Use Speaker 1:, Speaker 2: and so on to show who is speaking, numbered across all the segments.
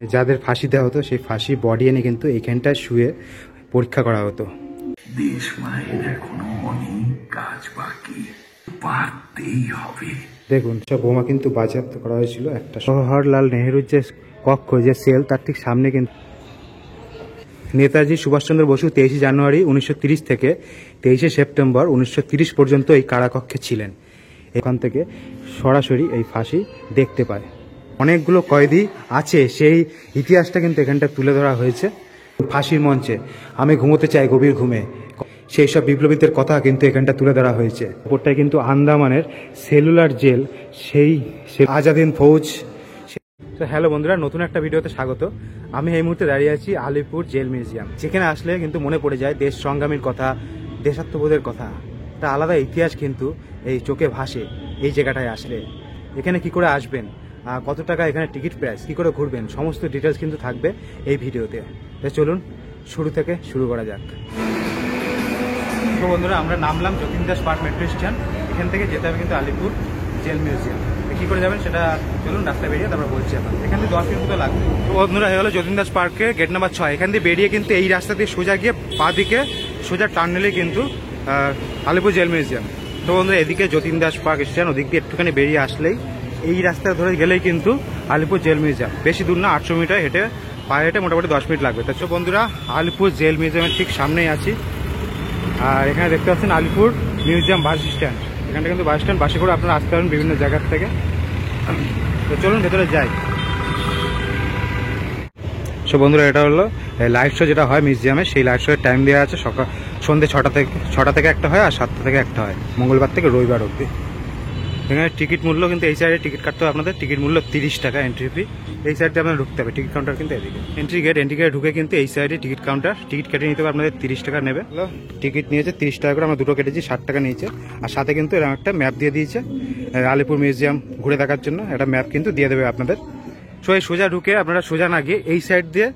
Speaker 1: যাদের ফাঁসি দেওয়া হতো সেই ফাঁসি বডি এনে কিন্তু এইখানটায় শুয়ে পরীক্ষা করা হতো।
Speaker 2: দেশ মায়ের এখনো অনেক কাজ বাকি, পারতেই হবে।
Speaker 1: দেখুন সব বোমা কিন্তু বাজেয়াপ্ত করা হয়েছিল। একটা জওহরলাল নেহরুর যে কক্ষ, যে সেল, তার ঠিক সামনে কিন্তু নেতাজি সুভাষচন্দ্র বসু 23 জানুয়ারি 1930 থেকে 23 সেপ্টেম্বর 1930 পর্যন্ত এই কারাকক্ষে ছিলেন। এখান থেকে সরাসরি এই ফাঁসি দেখতে পায়। অনেকগুলো কয়েদি আছে, সেই ইতিহাসটা কিন্তু এখানটা তুলে ধরা হয়েছে। ফাঁসির মঞ্চে আমি ঘুমোতে চাই গভীর ঘুমে, সেই সব বিপ্লবীদের কথা কিন্তু এখানটা তুলে ধরা হয়েছে। ওপরটায় কিন্তু আন্দামানের সেলুলার জেল, সেই আজাদিন ফৌজ। তো হ্যালো বন্ধুরা, নতুন একটা ভিডিওতে স্বাগত। আমি এই মুহূর্তে দাঁড়িয়ে আছি আলিপুর জেল মিউজিয়াম, যেখানে আসলে কিন্তু মনে পড়ে যায় দেশ সংগ্রামীর কথা, দেশাত্মবোধের কথা। একটা আলাদা ইতিহাস কিন্তু এই চোখে ভাসে এই জায়গাটায় আসলে। এখানে কি করে আসবেন, কত টাকা এখানে টিকিট প্রাইস, কী করে ঘুরবেন, সমস্ত ডিটেলস কিন্তু থাকবে এই ভিডিওতে। তো চলুন শুরু থেকে শুরু করা যাক। তো বন্ধুরা, আমরা নামলাম Jatin Das park metro station. এখান থেকে যেতে হবে কিন্তু আলিপুর জেল মিউজিয়াম। কী করে যাবেন সেটা চলুন রাস্তায় বেরিয়ে তারপর বলছি। এখন এখান থেকে 10 মিনিট মতো লাগবে। তো বন্ধুরা, হয়ে গেলো যতীন দাস পার্কে গেট নাম্বার 6। এখান থেকে বেরিয়ে কিন্তু এই রাস্তা দিয়ে সোজা গিয়ে পা দিকে সোজা টার্ন নিলে কিন্তু আলিপুর জেল মিউজিয়াম। তো বন্ধুরা, এদিকে যতীন দাস পার্ক স্টেশন, ওদিক দিয়ে একটুখানি বেরিয়ে আসলেই এই রাস্তা ধরে গেলেই কিন্তু আলিপুর জেল মিউজিয়াম। বেশি দূর না, 800 মিটার হেঁটে, পায়ে হেঁটে মোটামুটি 10 মিনিট লাগবে। তো বন্ধুরা, আলিপুর জেল মিউজিয়ামের ঠিক সামনেই আছি। আর এখানে দেখতে পাচ্ছেন আলিপুর মিউজিয়াম বাস স্ট্যান্ড। এখানটা কিন্তু বাস স্ট্যান্ড, বাসে করে আপনারা আসতে পারেন বিভিন্ন জায়গার থেকে। তো চলুন ভেতরে যাই। সো বন্ধুরা, এটা হলো লাইট শো যেটা হয় মিউজিয়ামে, সেই লাইট শোয়ের টাইম দেওয়া আছে। সন্ধ্যে 6টা থেকে একটা হয়, আর 7টা থেকে একটা হয়, মঙ্গলবার থেকে রবিবার অবধি। এখানে টিকিট মূল্য কিন্তু এই সাইডে টিকিট কাটতে হবে আপনাদের। টিকিট মূল্য 30 টাকা এন্ট্রি ফি। এই সাইডে আপনার ঢুকতে হবে। টিকিট কাউন্টার কিন্তু এদিকে এন্ট্রি গেট ঢুকে কিন্তু এই সাইডে টিকিট কাউন্টার। টিকিট কেটে নিতে হবে আপনাদের 30 টাকা নেবে। টিকিট নিয়েছে 30 টাকা করে, আমরা দুটো কেটেছি, 60 টাকা নিয়েছে। আর সাথে কিন্তু এরকম একটা ম্যাপ দিয়ে দিয়েছে আলিপুর মিউজিয়াম ঘুরে দেখার জন্য। একটা ম্যাপ কিন্তু দিয়ে দেবে আপনাদের। সো এই সোজা ঢুকে আপনারা সোজা না গিয়ে এই সাইড দিয়ে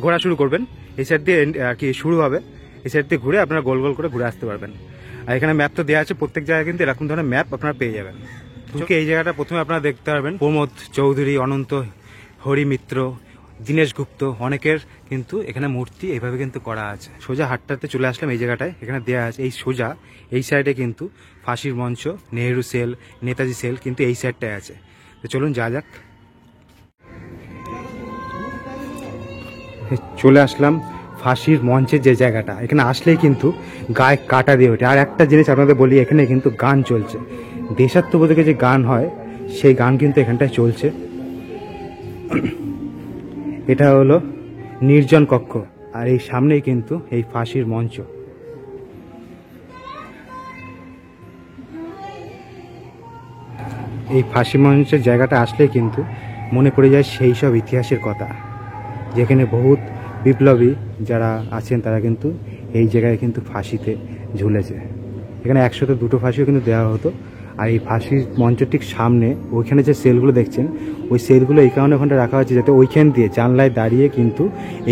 Speaker 1: ঘোরা শুরু করবেন। এই সাইড দিয়ে আর কি শুরু হবে। এই সাইড দিয়ে ঘুরে আপনারা গোল গোল করে ঘুরে আসতে পারবেন। আর এখানে ম্যাপ তো দেওয়া আছে, প্রত্যেক জায়গায় কিন্তু এরকম ধরনের ম্যাপ আপনারা পেয়ে যাবেন। এই জায়গাটা প্রথমে আপনারা দেখতে পারবেন প্রমোদ চৌধুরী, অনন্ত হরিমিত্র, দীনেশ গুপ্ত, অনেকের কিন্তু এখানে মূর্তি এইভাবে কিন্তু করা আছে। সোজা হাটটাতে চলে আসলাম এই জায়গাটায়। এখানে দেওয়া আছে এই সোজা এই সাইডে কিন্তু ফাঁসির মঞ্চ, নেহেরু সেল, নেতাজি সেল কিন্তু এই সাইডটায় আছে। তো চলুন যা যাক। চলে আসলাম ফাঁসির মঞ্চের যে জায়গাটা। এখানে আসলেই কিন্তু গায়ে কাটা দিয়ে ওঠে। আর একটা জিনিস আপনাদের বলি, এখানে কিন্তু গান চলছে। দেশাত্মবোধকে যে গান হয় সেই গান কিন্তু এখানটায় চলছে। এটা হলো নির্জন কক্ষ, আর এই সামনেই কিন্তু এই ফাঁসির মঞ্চ। এই ফাঁসি মঞ্চের জায়গাটা আসলেই কিন্তু মনে পড়ে যায় সেই সব ইতিহাসের কথা, যেখানে বহুত বিপ্লবী যারা আছেন তারা কিন্তু এই জায়গায় কিন্তু ফাঁসিতে ঝুলেছে। এখানে 100তে 2টো ফাঁসিও কিন্তু দেওয়া হতো। আর এই ফাঁসির মঞ্চের ঠিক সামনে ওইখানে যে সেলগুলো দেখছেন, ওই সেলগুলো এই কারণে ওখানটা রাখা হয়েছে যাতে ওইখান দিয়ে জানলায় দাঁড়িয়ে কিন্তু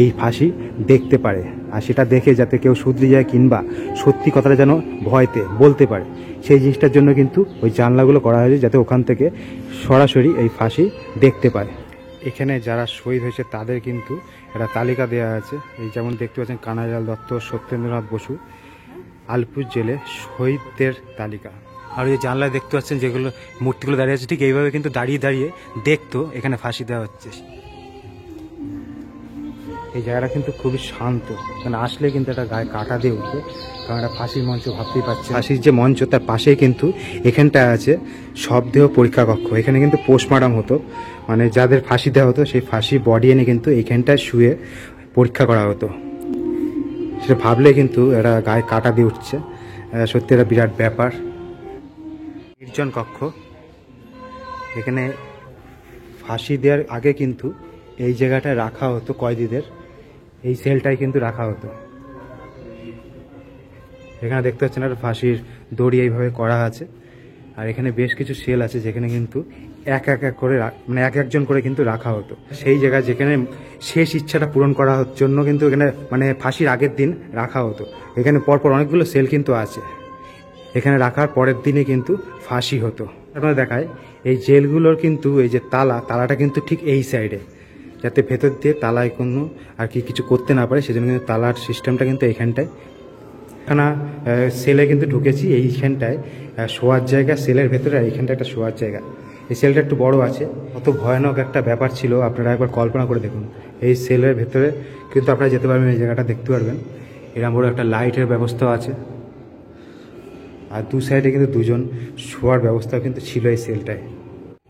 Speaker 1: এই ফাঁসি দেখতে পারে। আর সেটা দেখে যাতে কেউ শুধরে যায় কিংবা সত্যি কথাটা যেন ভয়তে বলতে পারে, সেই জিনিসটার জন্য কিন্তু ওই জানলাগুলো করা হয়েছে যাতে ওখান থেকে সরাসরি এই ফাঁসি দেখতে পায়। এখানে যারা শহীদ হয়েছে তাদের কিন্তু একটা তালিকা দেওয়া আছে। এই যেমন দেখতে পাচ্ছেন কানাইলাল দত্ত, সত্যেন্দ্রনাথ বসু, আলিপুর জেলে শহীদদের তালিকা। আর এই জানলায় দেখতে পাচ্ছেন যেগুলো মূর্তিগুলো দাঁড়িয়ে আছে, ঠিক এইভাবে কিন্তু দাঁড়িয়ে দাঁড়িয়ে দেখতো এখানে ফাঁসি দেওয়া হচ্ছে। এই জায়গাটা কিন্তু খুবই শান্ত, মানে আসলে কিন্তু একটা গায়ে কাটা দিয়ে উঠবে, কারণ একটা ফাঁসির মঞ্চ ভাবতেই পারছে। ফাঁসির যে মঞ্চ তার পাশেই কিন্তু এখানটা আছে শবদেহ পরীক্ষা কক্ষ। এখানে কিন্তু পোস্টমর্টম হতো, মানে যাদের ফাঁসি দেওয়া হতো সেই ফাঁসি বডি এনে কিন্তু এইখানটায় শুয়ে পরীক্ষা করা হতো। সেটা ভাবলে কিন্তু এটা গায়ে কাটা দিয়ে উঠছে, সত্যি একটা বিরাট ব্যাপার। নির্জন কক্ষ, এখানে ফাঁসি দেওয়ার আগে কিন্তু এই জায়গাটায় রাখা হতো কয়েদিদের, এই সেলটাই কিন্তু রাখা হতো। এখানে দেখতে পাচ্ছেন একটা ফাঁসির দড়ি এইভাবে করা আছে। আর এখানে বেশ কিছু সেল আছে যেখানে কিন্তু এক করে মানে একজন করে কিন্তু রাখা হতো। সেই জায়গায় যেখানে শেষ ইচ্ছাটা পূরণ করার জন্য কিন্তু এখানে মানে ফাঁসির আগের দিন রাখা হতো। এখানে পরপর অনেকগুলো সেল কিন্তু আছে। এখানে রাখার পরের দিনে কিন্তু ফাঁসি হতো। আপনারা দেখায় এই জেলগুলোর কিন্তু এই যে তালাটা কিন্তু ঠিক এই সাইডে। যাতে ভেতর দিয়ে তালায় কোনো আর কি কিছু করতে না পারে, সেজন্য কিন্তু তালার সিস্টেমটা কিন্তু এইখানটায়। এখানে সেলে কিন্তু ঢুকেছি, এইখানটায় শোয়ার জায়গা সেলের ভেতরে, আর এইখানটা একটা শোয়ার জায়গা। এই সেলটা একটু বড় আছে। কত ভয়ানক একটা ব্যাপার ছিল আপনারা একবার কল্পনা করে দেখুন। এই সেলের ভেতরে কিন্তু আপনারা যেতে পারবেন, এই জায়গাটা দেখতে পারবেন। এরকম বড় একটা লাইটের ব্যবস্থাও আছে, আর দু সাইডে কিন্তু দুজন শোয়ার ব্যবস্থাও কিন্তু ছিল এই সেলটায়।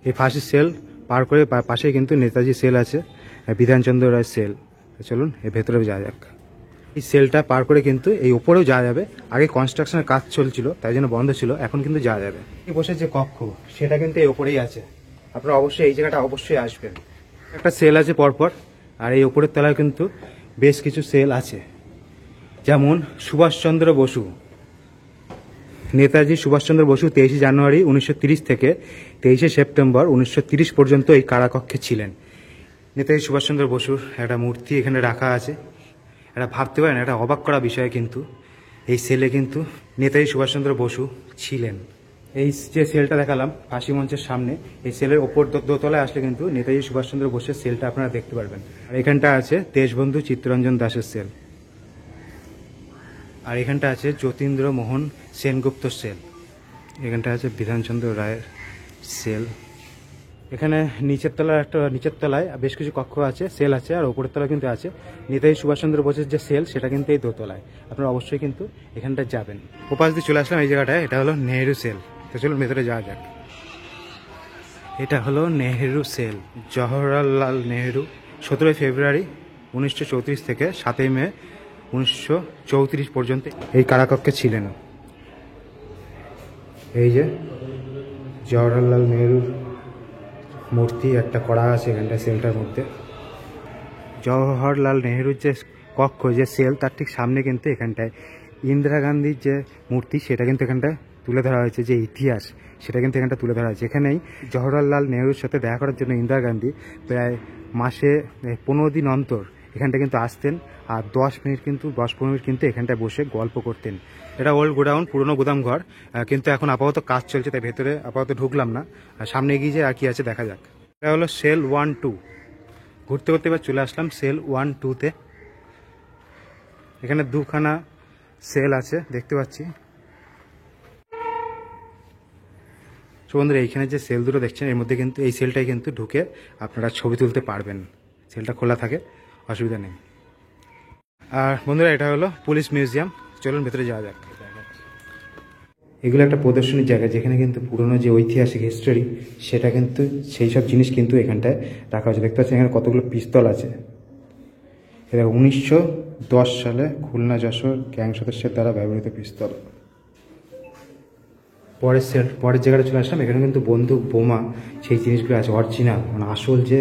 Speaker 1: এই ফাঁসির সেল পার করে পাশে কিন্তু নেতাজি সেল আছে, বিধানচন্দ্র রায় সেল। চলুন এর ভেতরে যাওয়া যাক। এই সেলটা পার করে কিন্তু এই ওপরেও যাওয়া যাবে। আগে কনস্ট্রাকশনের কাজ চলছিল তাই জন্য বন্ধ ছিল, এখন কিন্তু যাওয়া যাবে। এই বসে যে কক্ষ সেটা কিন্তু এই ওপরেই আছে, আপনারা অবশ্যই এই জায়গাটা অবশ্যই আসবেন। একটা সেল আছে পরপর, আর এই ওপরের তলায় কিন্তু বেশ কিছু সেল আছে, যেমন সুভাষচন্দ্র বসু, নেতাজি সুভাষচন্দ্র বসু 23 জানুয়ারি 1930 থেকে 23 সেপ্টেম্বর 1930 পর্যন্ত এই কারাকক্ষে ছিলেন। নেতাজি সুভাষচন্দ্র বসুর একটা মূর্তি এখানে রাখা আছে। এটা ভাবতে পারেন, একটা অবাক করা বিষয়, কিন্তু এই সেলে কিন্তু নেতাজি সুভাষচন্দ্র বসু ছিলেন। এই যে সেলটা দেখালাম ফাঁসি মঞ্চের সামনে, এই সেলের ওপর দোতলায় আসলে কিন্তু নেতাজি সুভাষচন্দ্র বসুর সেলটা আপনারা দেখতে পারবেন। আর এখানটা আছে দেশবন্ধু চিত্তরঞ্জন দাসের সেল, আর এখানটা আছে যতীন্দ্র মোহন সেনগুপ্ত সেল, এখানটা আছে বিধানচন্দ্র রায়ের সেল। এখানে নিচের তলায় বেশ কিছু কক্ষ আছে, সেল আছে, আর ওপরের তলায় কিন্তু আছে নেতাজি সুভাষচন্দ্র বোসের যে সেল, সেটা কিন্তু এই দোতলায়। আপনারা অবশ্যই কিন্তু এখানটা যাবেন। ওপাশ দিয়ে চলে আসলাম এই জায়গাটায়, এটা হলো নেহেরু সেল। তো চলুন ভেতরে যাওয়া যাক। এটা হলো নেহেরু সেল। জওহরলাল নেহেরু 17 ফেব্রুয়ারি 1934 থেকে 7 মে 1934 পর্যন্ত এই কারাকক্ষে ছিলেন। এই যে জওহরলাল নেহেরুর মূর্তি একটা করা আছে এখানটা সেলটার মধ্যে। জওহরলাল নেহেরুর যে কক্ষ, যে সেল, তার ঠিক সামনে কিন্তু এখানটায় ইন্দিরা গান্ধীর যে মূর্তি, সেটা কিন্তু এখানটায় তুলে ধরা হয়েছে। যে ইতিহাস সেটা কিন্তু এখানটা তুলে ধরা হয়েছে। এখানেই জওহরলাল নেহেরুর সাথে দেখা করার জন্য ইন্দিরা গান্ধী প্রায় মাসে 15 দিন অন্তর এখানটা কিন্তু আসতেন, আর 10-15 মিনিট কিন্তু এখানটায় বসে গল্প করতেন। এটা ওল্ড গোডাউন, পুরনো গুদাম ঘর, কিন্তু এখন আপাতত কাজ চলছে তাই ভেতরে আপাতত ঢুকলাম না। সামনে এগিয়ে যে আর কি আছে দেখা যাক। এটা হলো সেল 1-2। ঘুরতে ঘুরতে এবার চলে আসলাম সেল 1-2-তে। এখানে দুখানা সেল আছে দেখতে পাচ্ছি। তো বন্ধুরা, এইখানে যে সেল দুটো দেখছেন, এর মধ্যে কিন্তু এই সেলটাই কিন্তু ঢুকে আপনারা ছবি তুলতে পারবেন। সেলটা খোলা থাকে, অসুবিধা নেই। আর বন্ধুরা, এটা হলো পুলিশ মিউজিয়াম। চলুন ভেতরে যাওয়া যাক। এগুলো একটা প্রদর্শনীর জায়গা, যেখানে কিন্তু পুরনো যে ঐতিহাসিক হিস্টোরি, সেটা কিন্তু সেই সব জিনিস কিন্তু এখানটায় রাখা হয়েছে। দেখতে পাচ্ছেন এখানে কতগুলো পিস্তল আছে। এটা 1910 সালে খুলনা যশোর গ্যাং সদস্যের দ্বারা ব্যবহৃত পিস্তল। পরের জায়গাটা চলে আসলাম। এখানে কিন্তু বন্দুক, বোমা, সেই জিনিসগুলো আছে অরিজিনাল, মানে আসল যে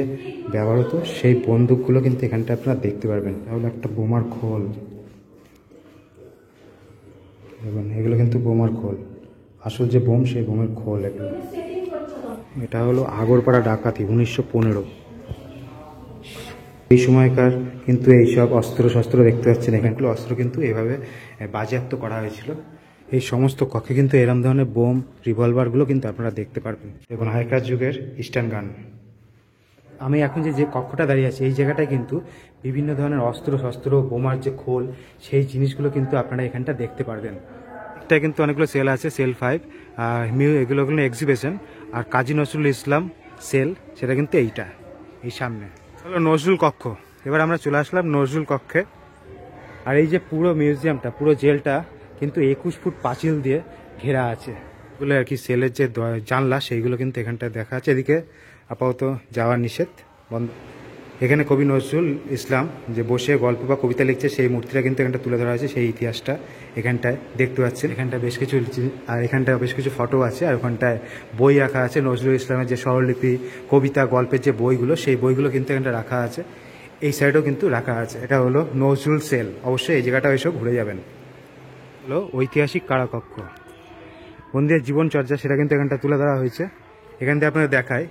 Speaker 1: ব্যবহার হতো সেই বন্দুকগুলো কিন্তু এখানটা আপনারা দেখতে পারবেন। তাহলে একটা বোমার খোল, এবং এগুলো কিন্তু বোমার খোল, আসল যে বোম সেই বোমের খোল এগুলো। এটা হলো আগরপাড়া ডাকাতি 1915। এই সময়কার কিন্তু এইসব অস্ত্র শস্ত্র দেখতে পাচ্ছেন, এখানগুলো অস্ত্র কিন্তু এভাবে বাজেয়াপ্ত করা হয়েছিল। এই সমস্ত কক্ষে কিন্তু এরম ধরনের বোম, রিভলভারগুলো কিন্তু আপনারা দেখতে পারবেন। দেখুন আগেকার যুগের ইস্টার্ন গান। আমি এখন যে কক্ষটা দাঁড়িয়ে আছি, এই জায়গাটায় কিন্তু বিভিন্ন ধরনের অস্ত্র শস্ত্র, বোমার যে খোল, সেই জিনিসগুলো কিন্তু আপনারা এখানটা দেখতে পারবেন। এটা কিন্তু অনেকগুলো সেল আছে, সেল 5, আর এগুলো এক্সিবিশন। আর কাজী নজরুল ইসলাম সেল, সেটা কিন্তু এই সামনে হলো নজরুল কক্ষ। এবার আমরা চলে আসলাম নজরুল কক্ষে। আর এই যে পুরো মিউজিয়ামটা, পুরো জেলটা কিন্তু 21 ফুট পাঁচিল দিয়ে ঘেরা আছে। এগুলো আর কি সেলের যে জানলা, সেইগুলো কিন্তু এখানটায় দেখা আছে। এদিকে আপাতত যাওয়ার নিষেধ, বন্ধ। এখানে কবি নজরুল ইসলাম যে বসে গল্প বা কবিতা লিখছে, সেই মূর্তিটা কিন্তু এখানটা তুলে ধরা হয়েছে, সেই ইতিহাসটা এখানটায় দেখতে পাচ্ছেন। এখানটায় বেশ কিছু, আর এখানটায় বেশ কিছু ফটো আছে, আর ওখানটায় বই রাখা আছে নজরুল ইসলামের যে স্বরলিপি, কবিতা, গল্পের যে বইগুলো, সেই বইগুলো কিন্তু এখানটা রাখা আছে। এই সাইডেও কিন্তু রাখা আছে। এটা হলো নজরুল সেল। অবশ্যই এই জায়গাটা এসব ঘুরে যাবেন। হলো ঐতিহাসিক কারাকক্ষ, বন্দীদের জীবনচর্যা, সেটা কিন্তু এখানটা তুলে ধরা হয়েছে। এখান থেকে আপনাদের দেখায়,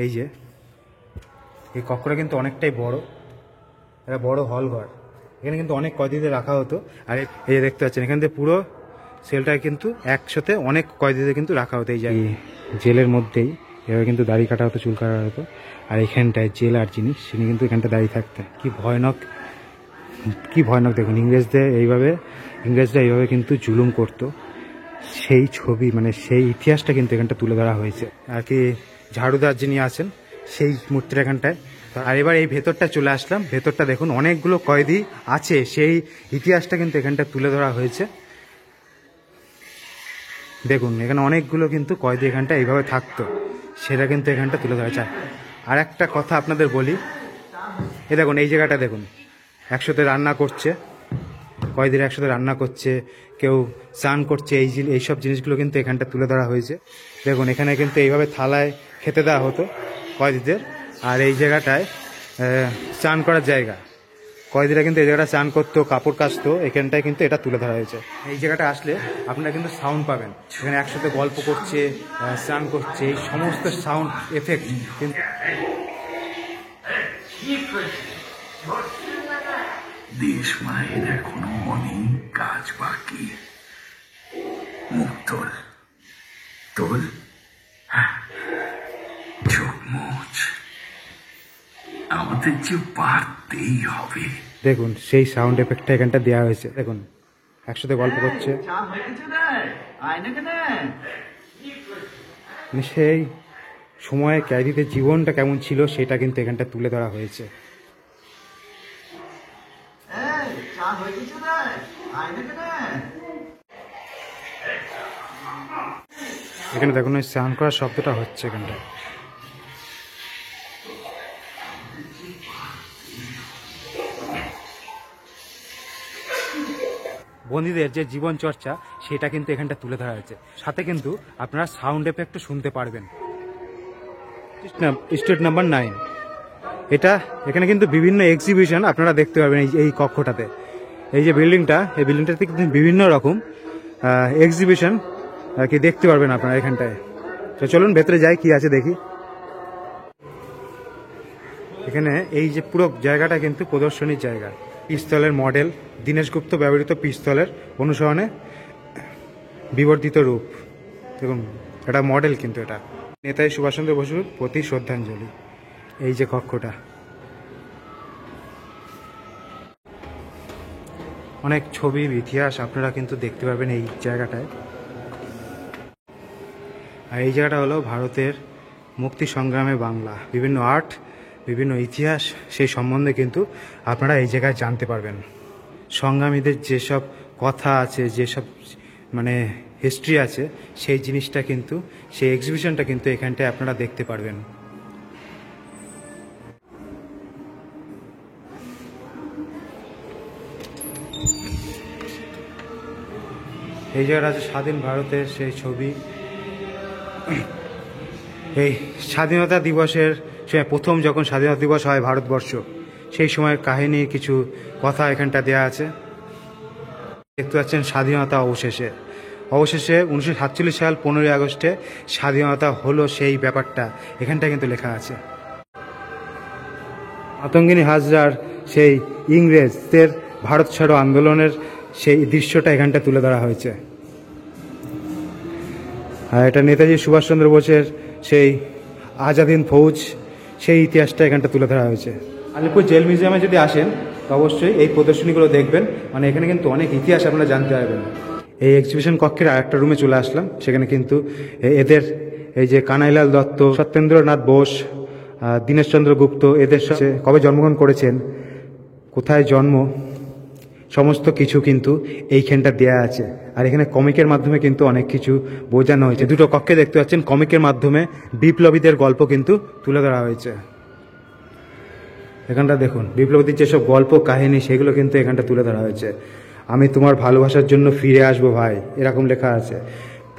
Speaker 1: এই যে এই কক্ষটা কিন্তু অনেকটাই বড়, এটা বড় হল ঘর। এখানে কিন্তু অনেক কয়েদিদের রাখা হতো। আর এই যে দেখতে পাচ্ছেন, এখান থেকে পুরো সেলটায় কিন্তু একসাথে অনেক কয়েদিদের কিন্তু রাখা হতো এই জায়গায়। জেলের মধ্যেই এভাবে কিন্তু দাড়ি কাটা হতো, চুল কাটা হতো। আর এখানটায় জেলার যিনি, তিনি কিন্তু এখানটা দাঁড়িয়ে থাকতেন। কি ভয়ানক, কি ভয়ানক দেখুন। ইংরেজরা এইভাবে কিন্তু জুলুম করতো, সেই ছবি মানে সেই ইতিহাসটা কিন্তু এখানটা তুলে ধরা হয়েছে। আর কি ঝাড়ুদার যিনি আছেন সেই মূর্তির এখানটায়। আর এবার এই ভেতরটা চলে আসলাম। ভেতরটা দেখুন, অনেকগুলো কয়েদি আছে, সেই ইতিহাসটা কিন্তু এখানটা তুলে ধরা হয়েছে। দেখুন এখানে অনেকগুলো কিন্তু কয়েদি এখানটা এইভাবে থাকতো, সেটা কিন্তু এখানটা তুলে ধরা যায়। আর একটা কথা আপনাদের বলি, এ দেখুন এই জায়গাটা দেখুন, একসাথে রান্না করছে, কয়েদিরা একসাথে রান্না করছে, কেউ স্নান করছে, এইসব জিনিসগুলো কিন্তু এখানটা তুলে ধরা হয়েছে। দেখুন এখানে কিন্তু এইভাবে থালায় খেতে দেওয়া হতো কয়েদিদের। আর এই জায়গাটায় স্নান করার জায়গা, কয়েদিরা কিন্তু এই জায়গাটা স্নান করতো, কাপড় কাচতো, এখানটায় কিন্তু এটা তুলে ধরা হয়েছে। এই জায়গাটা আসলে আপনারা কিন্তু সাউন্ড পাবেন, এখানে একসাথে গল্প করছে, স্নান করছে, এই সমস্ত সাউন্ড এফেক্ট কিন্তু
Speaker 2: দেশ মায়ের এখনো অনেক কাজ বাকি। মুখ তোল, তোল, হ্যাঁ, চোখ মুছ, আমাদের যে পারতেই হবে।
Speaker 1: দেখুন সেই সাউন্ড এফেক্টটা এখানটা দেওয়া হয়েছে। দেখুন একসাথে গল্প করছে, মানে সেই সময়ে ক্যাদিদের জীবনটা কেমন ছিল সেটা কিন্তু এখানটা তুলে ধরা হয়েছে। এখানে দেখুন ওই স্নান করার শব্দটা হচ্ছে এখানটা। বন্দীদের যে জীবন চর্চা সেটা কিন্তু এখানটা তুলে ধরা হয়েছে, সাথে কিন্তু আপনারা সাউন্ড এফেক্টও শুনতে পারবেন। স্টেট নাম্বার 9 এটা, এখানে কিন্তু বিভিন্ন এক্সিবিশন আপনারা দেখতে পারবেন এই কক্ষটাতে। এই যে বিল্ডিংটা, এই বিল্ডিংটাতে কিন্তু বিভিন্ন রকম এক্সিবিশন আর কি দেখতে পারবেন আপনারা এখানটায়। তো চলুন ভেতরে যাই, কি আছে দেখি। এখানে এই যে পুরো জায়গাটা কিন্তু প্রদর্শনীর জায়গা। পিস্তলের মডেল, দীনেশ গুপ্ত ব্যবহৃত পিস্তলের অনুসরণে বিবর্ধিত রূপ। দেখুন এটা মডেল, কিন্তু এটা নেতাজি সুভাষচন্দ্র বসুর প্রতি শ্রদ্ধাঞ্জলি। এই যে কক্ষটা, অনেক ছবি, ইতিহাস আপনারা কিন্তু দেখতে পাবেন এই জায়গাটায়। আর এই জায়গাটা হলো ভারতের মুক্তি সংগ্রামে বাংলা, বিভিন্ন আর্ট, বিভিন্ন ইতিহাস, সেই সম্বন্ধে কিন্তু আপনারা এই জায়গায় জানতে পারবেন। সংগ্রামীদের যেসব কথা আছে, যেসব মানে হিস্ট্রি আছে, সেই জিনিসটা কিন্তু, সেই এক্সিবিশনটা কিন্তু এখানটায় আপনারা দেখতে পারবেন। এই জায়গাটা আছে স্বাধীন ভারতের সেই ছবি। এই স্বাধীনতা দিবসের প্রথম যখন স্বাধীনতা দিবস হয় ভারতবর্ষ, সেই সময়ের কাহিনী, কিছু কথা এখানটা দেয়া আছে। দেখতে পাচ্ছেন স্বাধীনতা অবশেষে 1947 সাল 15ই আগস্টে স্বাধীনতা হলো, সেই ব্যাপারটা এখানটা কিন্তু লেখা আছে। মাতঙ্গিনী হাজরার সেই ইংরেজদের ভারত ছাড়ো আন্দোলনের সেই দৃশ্যটা এখানটা তুলে ধরা হয়েছে। আর এটা নেতাজি সুভাষচন্দ্র বোসের সেই আজাদিন ফৌজ, সেই ইতিহাসটা এখানটা তুলে ধরা হয়েছে। আলিপুর জেল মিউজিয়ামে যদি আসেন তো অবশ্যই এই প্রদর্শনীগুলো দেখবেন, মানে এখানে কিন্তু অনেক ইতিহাস আপনারা জানতে পারবেন। এই এক্সিবিশন কক্ষের আরেকটা রুমে চলে আসলাম, সেখানে কিন্তু এদের এই যে কানাইলাল দত্ত, সত্যেন্দ্রনাথ বোস, দীনেশচন্দ্র গুপ্ত, এদের সাথে কবে জন্মগ্রহণ করেছেন, কোথায় জন্ম, সমস্ত কিছু কিন্তু এইখানটা দেয়া আছে। আর এখানে কমিকের মাধ্যমে কিন্তু অনেক কিছু বোঝানো হয়েছে। দুটো কক্ষে দেখতে পাচ্ছেন কমিকের মাধ্যমে বিপ্লবীদের গল্প কিন্তু তুলে ধরা হয়েছে। এখানটা দেখুন বিপ্লবীদের যেসব গল্প কাহিনী, সেগুলো কিন্তু এখানটা তুলে ধরা হয়েছে। আমি তোমার ভালোবাসার জন্য ফিরে আসবো ভাই, এরকম লেখা আছে।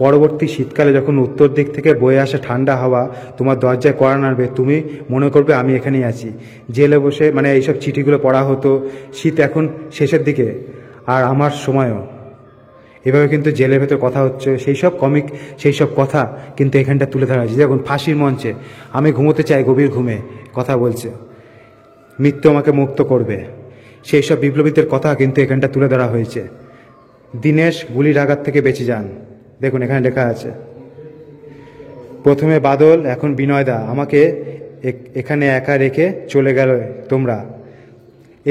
Speaker 1: পরবর্তী শীতকালে যখন উত্তর দিক থেকে বয়ে আসা ঠান্ডা হাওয়া তোমার দরজায় কড়া নাড়বে, তুমি মনে করবে আমি এখানেই আছি। জেলে বসে মানে এইসব চিঠিগুলো পড়া হতো। শীত এখন শেষের দিকে, আর আমার সময়ও। এভাবে কিন্তু জেলের ভেতর কথা হচ্ছে, সেই সব কমিক, সেই সব কথা কিন্তু এখানটা তুলে ধরা হয়েছে। দেখুন ফাঁসির মঞ্চে আমি ঘুমোতে চাই গভীর ঘুমে কথা বলছে, মৃত্যু আমাকে মুক্ত করবে, সেই সব বিপ্লবীদের কথা কিন্তু এখানটা তুলে ধরা হয়েছে। দীনেশ গুলির আঘাত থেকে বেঁচে যান, দেখুন এখানে লেখা আছে। প্রথমে বাদল, এখন বিনয়দা, আমাকে এখানে একা রেখে চলে গেল তোমরা।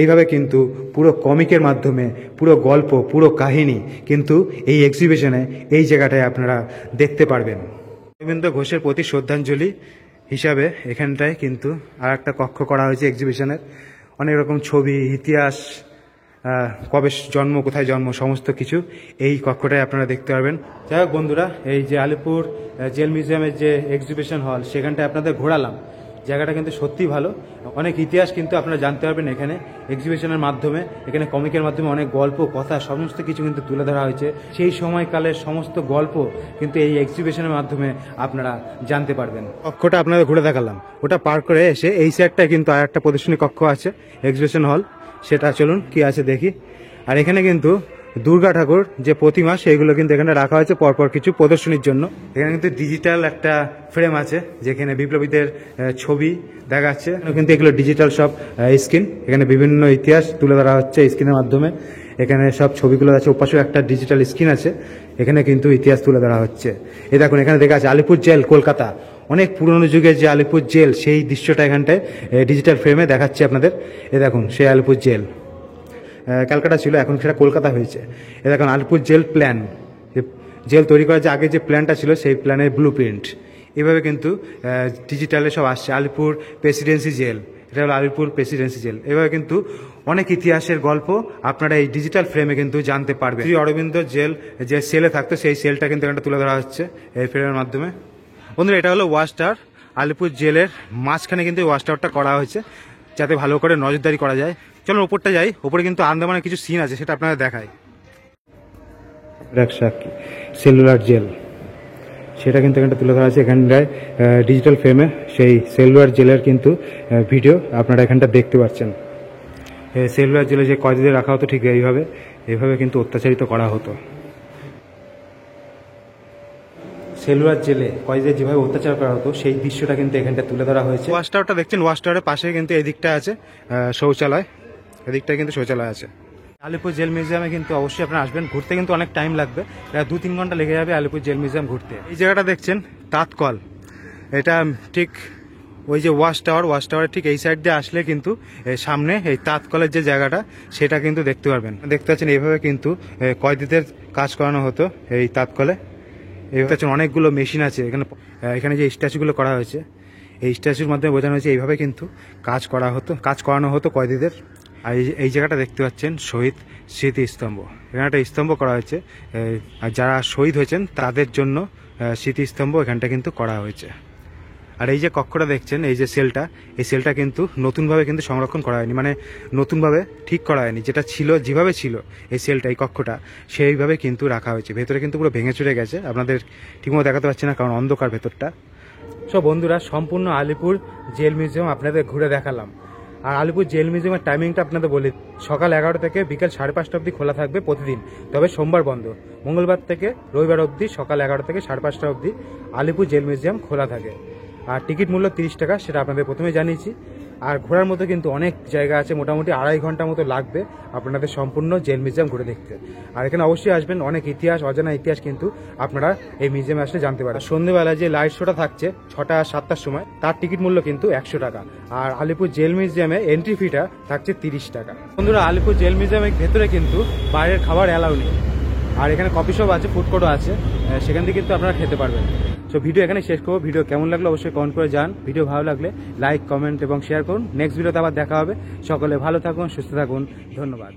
Speaker 1: এইভাবে কিন্তু পুরো কমিকের মাধ্যমে পুরো গল্প, পুরো কাহিনী কিন্তু এই এক্সিবিশনে এই জায়গাটায় আপনারা দেখতে পারবেন। অরবিন্দ ঘোষের প্রতি শ্রদ্ধাঞ্জলি হিসাবে এখানটায় কিন্তু আর একটা কক্ষ করা হয়েছে এক্সিবিশনের। অনেক রকম ছবি, ইতিহাস, কবে জন্ম, কোথায় জন্ম, সমস্ত কিছু এই কক্ষটায় আপনারা দেখতে পারবেন। যাই হোক বন্ধুরা, এই যে আলিপুর জেল মিউজিয়ামের যে এক্সিবিশন হল, সেখানটায় আপনাদের ঘোরালাম। জায়গাটা কিন্তু সত্যিই ভালো। অনেক ইতিহাস কিন্তু আপনারা জানতে পারবেন এখানে এক্সিবিশনের মাধ্যমে। এখানে কমিকের মাধ্যমে অনেক গল্প, কথা, সমস্ত কিছু কিন্তু তুলে ধরা হয়েছে। সেই সময়কালের সমস্ত গল্প কিন্তু এই এক্সিবিশনের মাধ্যমে আপনারা জানতে পারবেন। কক্ষটা আপনাদের ঘুরে দেখালাম। ওটা পার করে এসে এই সাইডটায় কিন্তু আর একটা প্রদর্শনী কক্ষ আছে, এক্সিবিশন হল। সেটা চলুন কি আছে দেখি। আর এখানে কিন্তু দুর্গা ঠাকুর যে প্রতিমা, সেইগুলো কিন্তু এখানে রাখা হয়েছে পরপর কিছু প্রদর্শনীর জন্য। এখানে কিন্তু ডিজিটাল একটা ফ্রেম আছে যেখানে বিপ্লবীদের ছবি দেখাচ্ছে। কিন্তু এগুলো ডিজিটাল সব স্ক্রিন। এখানে বিভিন্ন ইতিহাস তুলে ধরা হচ্ছে স্ক্রিনের মাধ্যমে। এখানে সব ছবিগুলো আছে। ওপাশেও একটা ডিজিটাল স্ক্রিন আছে, এখানে কিন্তু ইতিহাস তুলে ধরা হচ্ছে। এই দেখুন, এখানে দেখা আছে আলিপুর জেল, কলকাতা। অনেক পুরনো যুগের যে আলিপুর জেল, সেই দৃশ্যটা এখানটায় ডিজিটাল ফ্রেমে দেখাচ্ছে আপনাদের। এই দেখুন, সেই আলিপুর জেল ক্যালকাটা ছিল, এখন সেটা কলকাতা হয়েছে। এ দেখুন আলিপুর জেল প্ল্যান, জেল তৈরি করার যে আগে যে প্ল্যানটা ছিল সেই প্ল্যানের ব্লু প্রিন্ট। এভাবে কিন্তু ডিজিটালে সব আসছে। আলিপুর প্রেসিডেন্সি জেল, এটা হলো আলিপুর প্রেসিডেন্সি জেল। এভাবে কিন্তু অনেক ইতিহাসের গল্প আপনারা এই ডিজিটাল ফ্রেমে কিন্তু জানতে পারবেন। শ্রী অরবিন্দ জেল যে সেলে থাকতো, সেই সেলটা কিন্তু এখানটা তুলে ধরা হচ্ছে এই ফ্রেমের মাধ্যমে। বন্ধুরা, এটা হলো ওয়াচ টাওয়ার। আলিপুর জেলের মাঝখানে কিন্তু ওয়াচ টাওয়ারটা করা হয়েছে যাতে ভালো করে নজরদারি করা যায়। চলুন ওপরটা যাই। ওপরে কিন্তু আন্দামানের কিছু সিন আছে, সেটা আপনাদের দেখায়। সেলুলার জেল, সেটা কিন্তু এখানটা তুলে ধরা আছে। এখানটায় ডিজিটাল ফ্রেমে সেই সেলুলার জেলের কিন্তু ভিডিও আপনারা এখানটা দেখতে পাচ্ছেন। সেলুলার জেলে যে কয়েদিদের রাখা হতো, ঠিক এইভাবে কিন্তু অত্যাচারিত করা হতো। সেলুলার জেলে কয়েদিদের যেভাবে অত্যাচার করা হতো, সেই দৃশ্যটা কিন্তু এখানটা তুলে ধরা হয়েছে। ওয়াচ টাওয়ারটা দেখছেন, ওয়াচ টাওয়ারের পাশে কিন্তু এদিকটা আছে শৌচালয়, এদিকটা কিন্তু শৌচালয় আছে। আলিপুর জেল মিউজিয়ামে কিন্তু অবশ্যই আপনারা আসবেন। ঘুরতে কিন্তু অনেক টাইম লাগবে, প্রায় 2-3 ঘন্টা লেগে যাবে আলিপুর জেল মিউজিয়াম ঘুরতে। এই জায়গাটা দেখছেন তাঁতকল, এটা ঠিক ওই যে ওয়াচ টাওয়ারের ঠিক এই সাইড দিয়ে আসলে কিন্তু সামনে এই তাঁতকলের যে জায়গাটা, সেটা কিন্তু দেখতে পারবেন। দেখতে পাচ্ছেন এইভাবে কিন্তু কয়েদিদের কাজ করানো হতো এই তাঁতকলে। এইভাবে অনেকগুলো মেশিন আছে এখানে যে স্ট্যাচুগুলো করা হয়েছে, এই স্ট্যাচুর মাধ্যমে বোঝানো হয়েছে এইভাবে কিন্তু কাজ করানো হতো কয়েদিদের। আর এই জায়গাটা দেখতে পাচ্ছেন শহীদ স্মৃতিস্তম্ভ। এখানে একটা স্তম্ভ করা হয়েছে, আর যারা শহীদ হয়েছেন তাদের জন্য স্মৃতিস্তম্ভ এখানটা কিন্তু করা হয়েছে। আর এই যে কক্ষটা দেখছেন, এই যে সেলটা, এই সেলটা কিন্তু নতুনভাবে কিন্তু সংরক্ষণ করা হয়নি, মানে নতুনভাবে ঠিক করা হয়নি। যেটা ছিল, যেভাবে ছিল এই সেলটা, এই কক্ষটা, সেইভাবে কিন্তু রাখা হয়েছে। ভেতরে কিন্তু পুরো ভেঙে চুরে গেছে, আপনাদের ঠিকমতো দেখাতে পাচ্ছি না কারণ অন্ধকার ভেতরটা। সব বন্ধুরা, সম্পূর্ণ আলিপুর জেল মিউজিয়াম আপনাদের ঘুরে দেখালাম। আর আলিপুর জেল মিউজিয়ামের টাইমিংটা আপনাদের বলি, সকাল 11টা থেকে বিকেল 5:30 অবধি খোলা থাকবে প্রতিদিন, তবে সোমবার বন্ধ। মঙ্গলবার থেকে রবিবার অবধি সকাল 11টা থেকে 5:30 অবধি আলিপুর জেল মিউজিয়াম খোলা থাকে। আর টিকিট মূল্য 30 টাকা, সেটা আপনাদের প্রথমে জানিয়েছি। আর ঘোরার মতো কিন্তু অনেক জায়গা আছে, মোটামুটি 2.5 ঘন্টার মতো লাগবে আপনাদের সম্পূর্ণ জেল মিউজিয়াম ঘুরে দেখতে। আর এখানে অবশ্যই আসবেন, অনেক ইতিহাস, অজানা ইতিহাস কিন্তু আপনারা এই মিউজিয়ামে আসলে জানতে পারেন। সন্ধ্যেবেলায় যে লাইট শোটা থাকছে 6টা আর 7টার সময়, তার টিকিট মূল্য কিন্তু 100 টাকা। আর আলিপুর জেল মিউজিয়ামে এন্ট্রি ফিটা থাকছে 30 টাকা। বন্ধুরা, আলিপুর জেল মিউজিয়ামের ভেতরে কিন্তু বাইরের খাবার অ্যালাউ নেই। আর এখানে কফি শপ আছে, ফুড কোর্টও আছে, সেখান থেকে কিন্তু আপনারা খেতে পারবেন। সো ভিডিও এখানে শেষ করবো। ভিডিও কেমন লাগলো অবশ্যই কমেন্ট করে জান। ভিডিও ভালো লাগলে লাইক, কমেন্ট এবং শেয়ার করুন। নেক্সট ভিডিওতে আবার দেখা হবে। সকলে ভালো থাকুন, সুস্থ থাকুন, ধন্যবাদ।